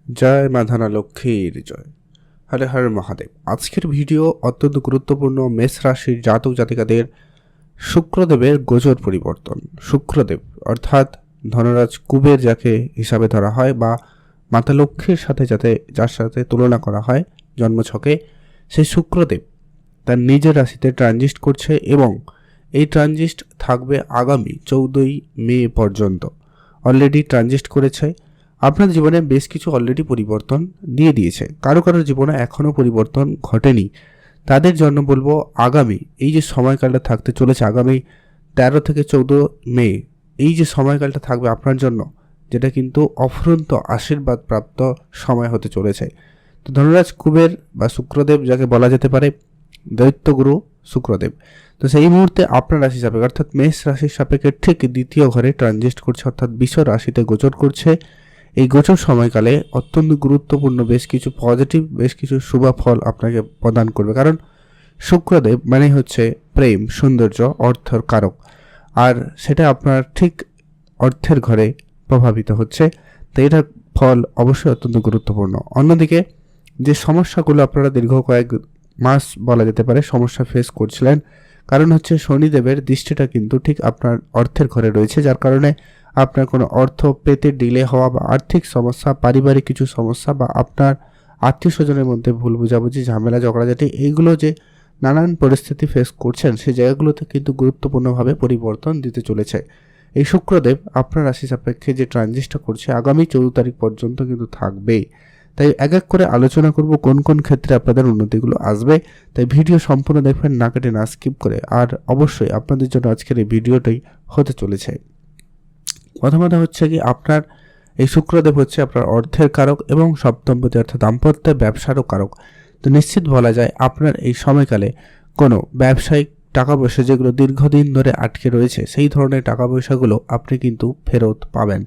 জয় মা ধানা লক্ষ্মীর জয়। হরে হরে মহাদেব। আজকের ভিডিও অত্যন্ত গুরুত্বপূর্ণ। মেষ রাশির জাতক জাতিকাদের শুক্রদেবের গোচর পরিবর্তন। শুক্রদেব অর্থাৎ ধনরাজ কুবের যাকে হিসাবে ধরা হয় বা মাতা লক্ষ্মীর সাথে যার সাথে তুলনা করা হয় জন্মছকে, সেই শুক্রদেব তার নিজের রাশিতে ট্রানজিস্ট করছে এবং এই ট্রানজিস্ট থাকবে আগামী 14ই মে পর্যন্ত। অলরেডি ট্রানজিস্ট করেছে। আপনার জীবনে বেশ কিছু অলরেডি পরিবর্তন দিয়ে দিয়েছে। কারো জীবনে এখনও পরিবর্তন ঘটেনি, তাদের জন্য বলবো আগামী এই যে সময়কালটা থাকতে চলেছে, আগামী 13 থেকে 14 মে, এই যে সময়কালটা থাকবে আপনার জন্য, যেটা কিন্তু অফুরন্ত আশীর্বাদ প্রাপ্ত সময় হতে চলেছে। তো ধনরাজ কুবের বা শুক্রদেব যাকে বলা যেতে পারে, দৈত্যগুরু শুক্রদেব, তো সেই মুহূর্তে আপনার রাশি সাপেক্ষে অর্থাৎ মেষ রাশির সাপেক্ষে ঠিক দ্বিতীয় ঘরে ট্রানজিস্ট করছে, অর্থাৎ বিষ রাশিতে গোচর করছে। এই গোচর সময়কালে অত্যন্ত গুরুত্বপূর্ণ বেশ কিছু পজিটিভ, বেশ কিছু শুভ ফল আপনাকে প্রদান করবে। কারণ শুক্রদেব মানে হচ্ছে প্রেম, সৌন্দর্য, অর্থের কারক, আর সেটা আপনার ঠিক অর্থের ঘরে প্রভাবিত হচ্ছে। তো এটার ফল অবশ্যই অত্যন্ত গুরুত্বপূর্ণ। অন্যদিকে যে সমস্যাগুলো আপনারা দীর্ঘ কয়েক মাস বলা যেতে পারে সমস্যা ফেস করছিলেন, কারণ হচ্ছে শনিদেবের দৃষ্টিটা কিন্তু ঠিক আপনার অর্থের ঘরে রয়েছে, যার কারণে আপনার কোনো অর্থ পেতে ডিলে হওয়া বা আর্থিক সমস্যা, পারিবারিক কিছু সমস্যা বা আপনার আত্মীয় স্বজনের মধ্যে ভুল বোঝাবুঝি, ঝামেলা, ঝগড়াঝাটি, এইগুলো যে নানান পরিস্থিতি ফেস করছেন, সেই জায়গাগুলোতে কিন্তু গুরুত্বপূর্ণভাবে পরিবর্তন দিতে চলেছে। এই শুক্রদেব আপনার রাশি সাপেক্ষে যে ট্রানজিটটা করছে আগামী 14 তারিখ পর্যন্ত কিন্তু থাকবে। তাই এক এক করে আলোচনা করব কোন কোন ক্ষেত্রে আপনাদের উন্নতিগুলো আসবে। তাই ভিডিও সম্পূর্ণ দেখবেন, না কেটে না স্কিপ করে। আর অবশ্যই আপনাদের জন্য আজকের এই ভিডিওটাই হতে চলেছে। প্রথমত হচ্ছে কি, আপনার এই শুক্রদেব হচ্ছে আপনার অর্থের কারক এবং সপ্তমপতি অর্থাৎ দাম্পত্য ব্যবসারও কারক। তো নিশ্চিত বলা যায় আপনার এই সময়কালে কোনো ব্যবসায়িক টাকা পয়সা যেগুলো দীর্ঘদিন ধরে আটকে রয়েছে, সেই ধরনের টাকা পয়সাগুলো আপনি কিন্তু ফেরত পাবেন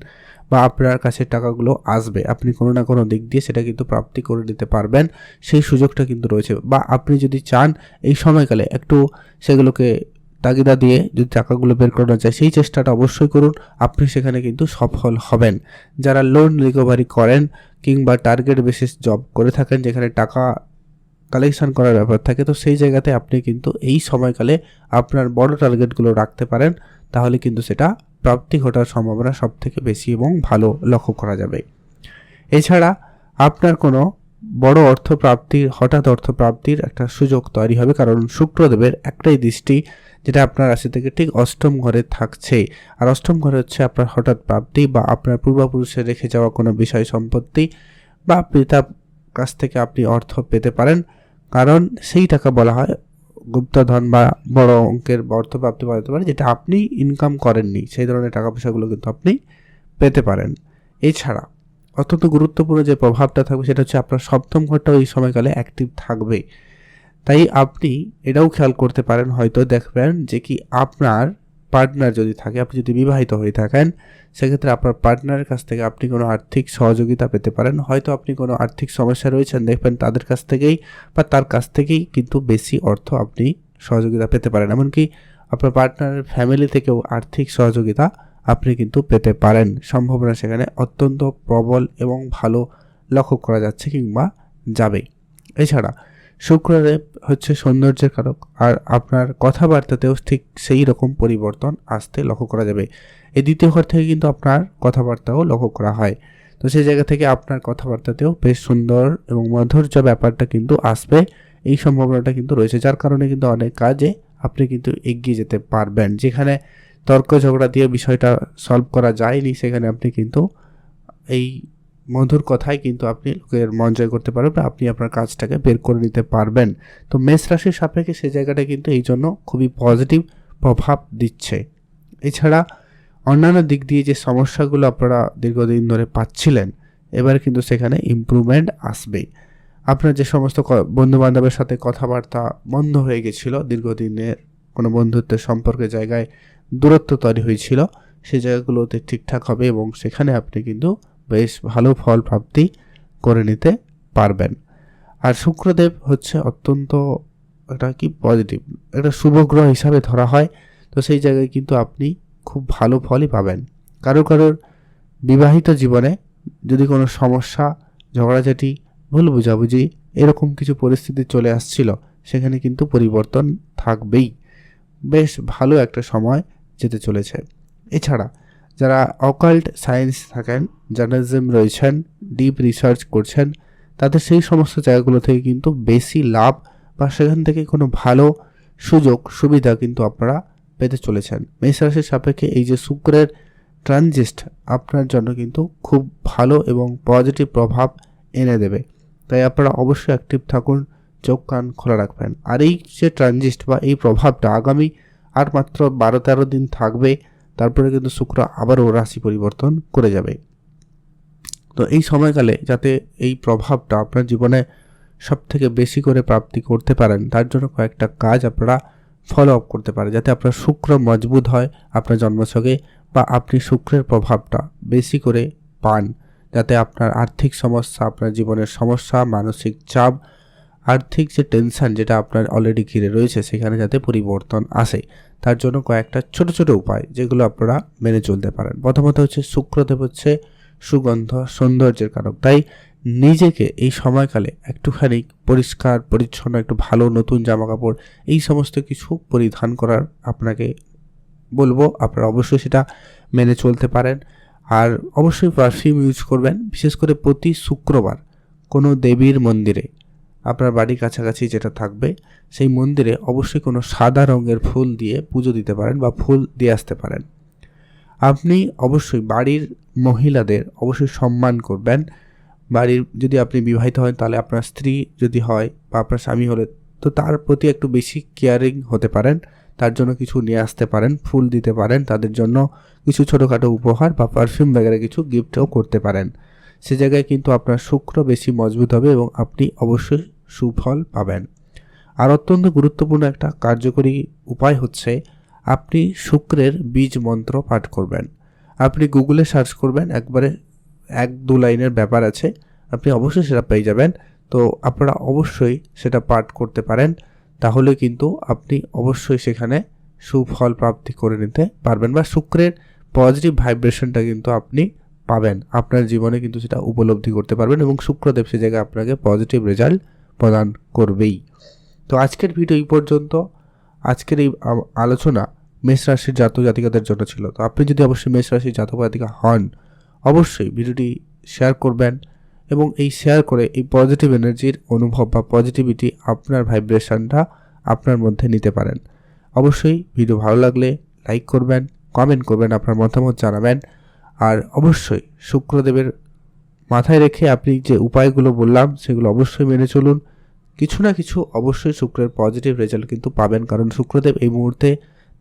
বা আপনার কাছে টাকাগুলো আসবে। আপনি কোনো না কোনো দিক দিয়ে সেটা কিন্তু প্রাপ্তি করে নিতে পারবেন, সেই সুযোগটা কিন্তু রয়েছে। বা আপনি যদি চান এই সময়কালে একটু সেগুলোকে তাগিদা দিয়ে যদি টাকাগুলো বের করানো যায়, সেই চেষ্টাটা অবশ্যই করুন, আপনি সেখানে কিন্তু সফল হবেন। যারা লোন রিকভারি করেন কিংবা টার্গেট বেসিস জব করে থাকেন যেখানে টাকা কালেকশন করার ব্যাপার থাকে, তো সেই জায়গাতে আপনি কিন্তু এই সময়কালে আপনার বড় টার্গেটগুলো রাখতে পারেন, তাহলে কিন্তু সেটা প্রাপ্তি ঘটার সম্ভাবনা সব থেকে বেশি এবং ভালো লক্ষ্য করা যাবে। এছাড়া আপনার কোনো বড় হঠাৎ অর্থপ্রাপ্তির একটা সুযোগ তৈরি হবে, কারণ শুক্রদেবের একটাই দৃষ্টি যেটা আপনার রাশি থেকে ঠিক অষ্টম ঘরে থাকছে। আর অষ্টম ঘরে হচ্ছে আপনার হঠাৎ প্রাপ্তি বা আপনার পূর্বপুরুষের রেখে যাওয়া কোনো বিষয় সম্পত্তি বা পিতার কাছ থেকে আপনি অর্থ পেতে পারেন, কারণ সেই টাকা বলা হয় গুপ্তধন বা বড় অঙ্কের অর্থপ্রাপ্তি বলা যেতে পারে, যেটা আপনি ইনকাম করেননি, সেই ধরনের টাকা পয়সাগুলো কিন্তু আপনি পেতে পারেন। এছাড়া অত্যন্ত গুরুত্বপূর্ণ যে প্রভাবটা থাকবে সেটা হচ্ছে আপনার সপ্তম ঘরটাও এই সময়কালে অ্যাক্টিভ থাকবে। তাই আপনি এটাও খেয়াল করতে পারেন, হয়তো দেখবেন যে কি আপনার পার্টনার যদি থাকে, আপনি যদি বিবাহিত হয়ে থাকেন, সেক্ষেত্রে আপনার পার্টনারের কাছ থেকে আপনি কোনো আর্থিক সহযোগিতা পেতে পারেন। হয়তো আপনি কোনো আর্থিক সমস্যা রয়েছেন, দেখবেন তাদের কাছ থেকেই বা তার কাছ থেকেই কিন্তু বেশি অর্থ আপনি সহযোগিতা পেতে পারেন। এমনকি আপনার পার্টনারের ফ্যামিলি থেকেও আর্থিক সহযোগিতা আপনি কিন্তু পেতে পারেন। সম্ভাবনা সেখানে অত্যন্ত প্রবল এবং ভালো লক্ষ্য করা যাচ্ছে কিংবা যাবে। এছাড়া শুক্রদেব হচ্ছে সৌন্দর্যের কারক, আর আপনার কথাবার্তাতেও ঠিক সেই রকম পরিবর্তন আসতে লক্ষ্য করা যাবে। এই দ্বিতীয় ঘর থেকে কিন্তু আপনার কথাবার্তাও লক্ষ্য করা হয়, তো সেই জায়গা থেকে আপনার কথাবার্তাতেও বেশ সুন্দর এবং মাধুর্য ব্যাপারটা কিন্তু আসবে, এই সম্ভাবনাটা কিন্তু রয়েছে। যার কারণে কিন্তু অনেক কাজে আপনি কিন্তু এগিয়ে যেতে পারবেন। যেখানে তর্ক ঝগড়া দিয়ে বিষয়টা সলভ করা যায়নি, সেখানে আপনি কিন্তু এই মধুর কথায় কিন্তু আপনি লোকের মন জয় করতে পারবেন, আপনি আপনার কাজটাকে বের করে নিতে পারবেন। তো মেষ রাশির সাপেক্ষে সেই জায়গাটা কিন্তু এই জন্য খুবই পজিটিভ প্রভাব দিচ্ছে। এছাড়া অন্যান্য দিক দিয়ে যে সমস্যাগুলো আপনারা দীর্ঘদিন ধরে পাচ্ছিলেন, এবার কিন্তু সেখানে ইমপ্রুভমেন্ট আসবে। আপনার যে সমস্ত বন্ধুবান্ধবের সাথে কথাবার্তা বন্ধ হয়ে গেছিলো, দীর্ঘদিনের কোনো বন্ধুত্বের সম্পর্কের জায়গায় দূরত্ব তৈরি হয়েছিল, সেই জায়গাগুলোতে ঠিকঠাক হবে এবং সেখানে আপনি কিন্তু বেশ ভালো ফল প্রাপ্তি করে নিতে পারবেন। আর শুক্রদেব হচ্ছে অত্যন্ত একটা কি পজিটিভ একটা শুভ গ্রহ হিসাবে ধরা হয়, তো সেই জায়গায় কিন্তু আপনি খুব ভালো ফলই পাবেন। কারোর বিবাহিত জীবনে যদি কোনো সমস্যা ঝগড়াঝাটি, ভুল বোঝাবুঝি এরকম কিছু পরিস্থিতি চলে আসছিল, সেখানে কিন্তু পরিবর্তন থাকবেই। বেশ ভালো একটা সময় যেতে চলেছে। এছাড়া যারা অকাল্ট সায়েন্স থাকেন, জার্নালিজম রয়েছেন, ডিপ রিসার্চ করছেন, তাদের সেই সমস্ত জায়গাগুলো থেকে কিন্তু বেশি লাভ বা সেখান থেকে কোনো ভালো সুযোগ সুবিধা কিন্তু আপনারা পেতে চলেছেন। মেষ রাশির সাপেক্ষে এই যে শুক্রের ট্রানজিট আপনার জন্য কিন্তু খুব ভালো এবং পজিটিভ প্রভাব এনে দেবে। তাই আপনারা অবশ্যই অ্যাক্টিভ থাকুন, চোখ কান খোলা রাখবেন। আর এই যে ট্রানজিট বা এই প্রভাবটা আগামী আর মাত্র 12-13 দিন থাকবে, তারপরে কিন্তু শুক্র আবারও রাশি পরিবর্তন করে যাবে। তো এই সময়কালে যাতে এই প্রভাবটা আপনার জীবনে সব থেকে বেশি করে প্রাপ্তি করতে পারেন, তার জন্য কয়েকটা কাজ আপনারা ফলো আপ করতে পারেন, যাতে আপনার শুক্র মজবুত হয় আপনার জন্মছকে, বা আপনি শুক্রের প্রভাবটা বেশি করে পান, যাতে আপনার আর্থিক সমস্যা, আপনার জীবনের সমস্যা, মানসিক চাপ, আর্থিক যে টেনশন যেটা আপনার অলরেডি ঘিরে রয়েছে সেখানে যাতে পরিবর্তন আসে। তার জন্য কয়েকটা ছোট ছোট উপায় যেগুলো আপনারা মেনে চলতে পারেন। প্রথমত হচ্ছে শুক্রদেব হচ্ছে সুগন্ধ সৌন্দর্যের কারক, তাই নিজেকে এই সময়কালে একটুখানি পরিষ্কার পরিচ্ছন্ন, একটু ভালো নতুন জামা কাপড় এই সমস্ত কিছু পরিধান করার আপনাকে বলবো। আপনারা অবশ্যই সেটা মেনে চলতে পারেন। আর অবশ্যই পারফিউম ইউজ করবেন, বিশেষ করে প্রতি শুক্রবার কোনো দেবীর মন্দিরে আপনার বাড়ির কাছাকাছি যেটা থাকবে সেই মন্দিরে অবশ্যই কোনো সাদা রঙের ফুল দিয়ে পুজো দিতে পারেন বা ফুল দিয়ে আসতে পারেন। আপনি অবশ্যই বাড়ির মহিলাদের অবশ্যই সম্মান করবেন। বাড়ির যদি আপনি বিবাহিত হন তাহলে আপনার স্ত্রী যদি হয় বা আপনার স্বামী হলে তো তার প্রতি একটু বেশি কেয়ারিং হতে পারেন, তার জন্য কিছু নিয়ে আসতে পারেন, ফুল দিতে পারেন, তাদের জন্য কিছু ছোটোখাটো উপহার বা পারফিউম বগেরা কিছু গিফটও করতে পারেন। সে জায়গায় কিন্তু আপনার শুক্র বেশি মজবুত হবে এবং আপনি অবশ্যই সুফল পাবেন। আর অত্যন্ত গুরুত্বপূর্ণ একটা কার্যকরী উপায় হচ্ছে আপনি শুক্রের বীজ মন্ত্র পাঠ করবেন। আপনি গুগলে সার্চ করবেন, একবারে 1-2 লাইনের ব্যাপার আছে, আপনি অবশ্যই সেটা পেয়ে যাবেন। তো আপনারা অবশ্যই সেটা পাঠ করতে পারেন, তাহলে কিন্তু আপনি অবশ্যই সেখানে সুফল প্রাপ্তি করে নিতে পারবেন, বা শুক্রের পজিটিভ ভাইব্রেশনটা কিন্তু আপনি পাবেন, আপনার জীবনে কিন্তু সেটা উপলব্ধি করতে পারবেন এবং শুক্রদেব সে জায়গায় আপনাকে পজিটিভ রেজাল্ট প্রদান করবেই। তো আজকের ভিডিও এই পর্যন্ত। আজকের এই আলোচনা মেষ রাশির জাতক জাতিকাদের জন্য ছিল। তো আপনি যদি অবশ্যই মেষ রাশির জাতক জাতিকা হন, অবশ্যই ভিডিওটি শেয়ার করবেন এবং এই শেয়ার করে এই পজিটিভ এনার্জির অনুভব বা পজিটিভিটি আপনার ভাইব্রেশনটা আপনার মধ্যে নিতে পারেন। অবশ্যই ভিডিও ভালো লাগলে লাইক করবেন, কমেন্ট করবেন, আপনার মতামত জানাবেন। আর অবশ্যই শুক্রদেবের মাথায় রেখে আপনি যে উপায়গুলো বললাম সেগুলো অবশ্যই মেনে চলুন। কিছু না কিছু অবশ্যই শুক্রের পজিটিভ রেজাল্ট কিন্তু পাবেন, কারণ শুক্রদেব এই মুহূর্তে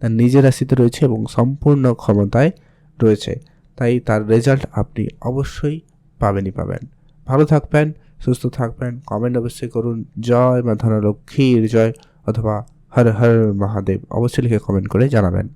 তার নিজের রাশিতে রয়েছে এবং সম্পূর্ণ ক্ষমতায় রয়েছে, তাই তার রেজাল্ট আপনি অবশ্যই পাবেনই পাবেন। ভালো থাকবেন, সুস্থ থাকবেন। কমেন্ট অবশ্যই করুন জয় মা ধনলক্ষ্মীর জয় অথবা হর হর মহাদেব অবশ্যই লিখে কমেন্ট করে জানাবেন।